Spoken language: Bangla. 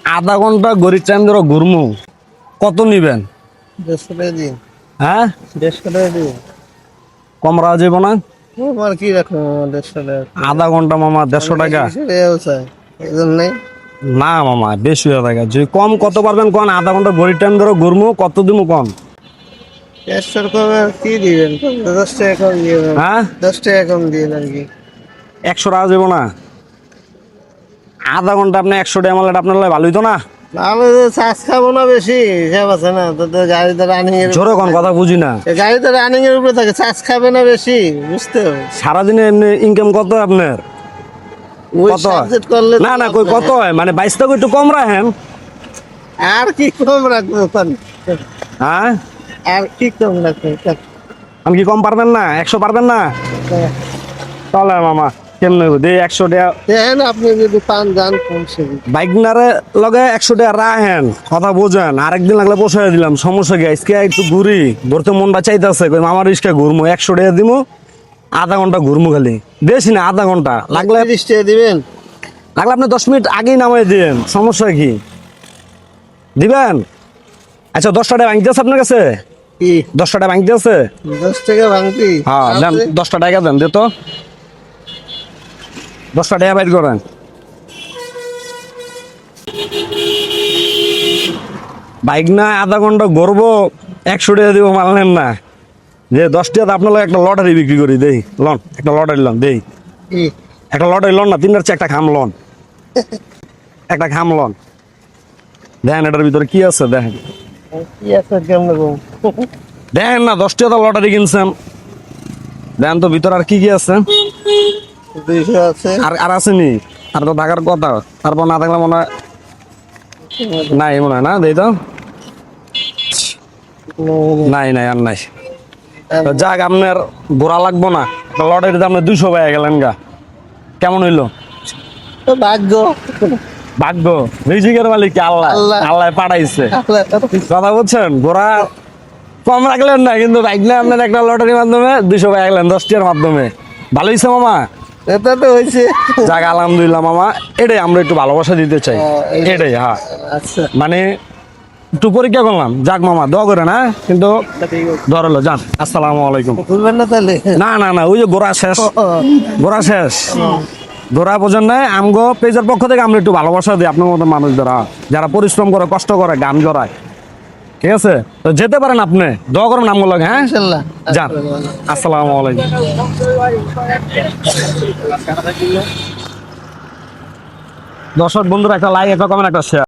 আধা ঘন্টা গড়ির টাইম ধরো ঘুরমু, কত নিবেন? 150 টাকা দিন। হ্যাঁ 150 টাকা দিন। কম রাখা যাবো না? আমার কি রাখবো 150 টাকা? আধা ঘন্টা মামা 150 টাকা? এই জন্যই না মামা বেশি হয়ে থাকে, যদি কম কত পারবেন কোন? আধা ঘন্টা গড়ির টাইম ধরো ঘুরমু, কত দিমু কোন? 150 কমে আর কি দিবেন? 10 টাকা কম দিবেন। হ্যাঁ 10 টাকা কম দিবেন আর কি। 100 রাখা যাবো না? আধা ঘন্টা আপনি 100 টাকা মারলে আপনার লাগে ভালো হইতো না? আমি তো চাষ খাবো না বেশি, হিসাব আছে না তো, তো গাড়িতে রানিং এর জোরে কোন, কথা বুঝি না। গাড়িতে রানিং এর উপরে থাকে, চাষ খাবে না বেশি, বুঝতে হবে। সারাদিনে এমনি ইনকাম কত হয় আপনার? ওই কত হয়? সাবজেক্ট করলে না না কই কত হয়, মানে 22 টাকা একটু কম রাখেন। আর কি কম রাখবো কোন? হ্যাঁ আর কি কম রাখবো? আমি কি কম পারবেন না? 100 পারবেন না? তাহলে মামা কেমন দে 100 টাকা দেখেন আপনি যদি পান যান পৌঁছে দিন। বাইকনারে লগে 100 টাকা রাখেন, কথা বোঝেন। আরেকদিন লাগলে বসাই দিলাম, সমস্যা কি? আজকে একটু ঘুরি, ঘুরতে মনটা চাইতেছে, কই মামার রিস্কা ঘুরমু, 100 টাকা দিমু, আধা ঘন্টা ঘুরমু, খালি বেশি না আধা ঘন্টা লাগলে। 30 টাকা দিবেন? লাগলে আপনি 10 মিনিট আগেই নামাই দিন, সমস্যা কি? দিবেন? আচ্ছা 10 টাকা ভাঙতে আছে আপনার কাছে? কি 10 টাকা ভাঙতে আছে? 10 টাকা ভাঙতি? হ্যাঁ দেন, 10 টাকা দেন, দে তো 10 টাকা বাইর করেন। বাইক না আধা ঘন্টা ঘুরবো, 100 টাকা দিব, মানলেন না? যে 10 টাকা আপনার লাগে একটা লটারি বিক্রি করি, দেই লন, একটা লটারি লন, দেই কি একটা লটারি লন না, 3 একটা খাম লন, একটা খাম লন, দেখেন এটার ভিতরে কি আছে, দেখেন কি আছে কেমন গো? দেখেন না, 10 টাকা লটারি কিনছেন, দেখেন তো ভিতরে আর কি কি আছে। 200 আছে। আর আর আসেনি, আর তো থাকার কথা, তারপর না থাকলে মনে হয় নাই, মনে হয় না, দেই তো নাই নাই আর নাই। তো যাক, আপনার ঘোরা লাগবো না, একটা লটারিতে আপনি 200 পাইয়া গেলেন গা, কেমন হইলো? তো ভাগ্য। ভাগ্য, রিজিকের মালিক কে? আল্লাহ, আল্লাহ। আল্লাহ পাঠাইছে। কথা বলছেন, ঘোরা কম রাখলেন না, কিন্তু বাইক না আপনার একটা লটারির মাধ্যমে 200 পাইয়া গেলেন 10 টাকার মাধ্যমে, ভালো হয়েছে মামা। এটা তো হয়েছে। যাক আলহামদুলিল্লাহ মামা, এটাই আমরা একটু ভালোবাসা দিতে চাই, এটাই। এটাই। হ্যাঁ আচ্ছা মানে একটু পরীক্ষা করলাম, যাক মামা দোয়া করে না, কিন্তু ধরলো যান, আসসালামু আলাইকুম। খুলবেন না তাহলে? না না না, ওই যে ঘোরা শেষ, ঘোরা শেষ, ঘোরা পর্যন্ত আমগো পেজের পক্ষ থেকে আমরা একটু ভালোবাসা দিই আপনার মতো মানুষ যারা পরিশ্রম করে, কষ্ট করে, গান জড়ায়, ঠিক আছে? তো যেতে পারেন, আপনি দোয়া করেন আমগুলো লাগে। হ্যাঁ ইনশাআল্লাহ। যান, আসসালামু আলাইকুম। দর্শক বন্ধুরা, একটা লাইক, একটা কমেন্ট, একটা শেয়ার।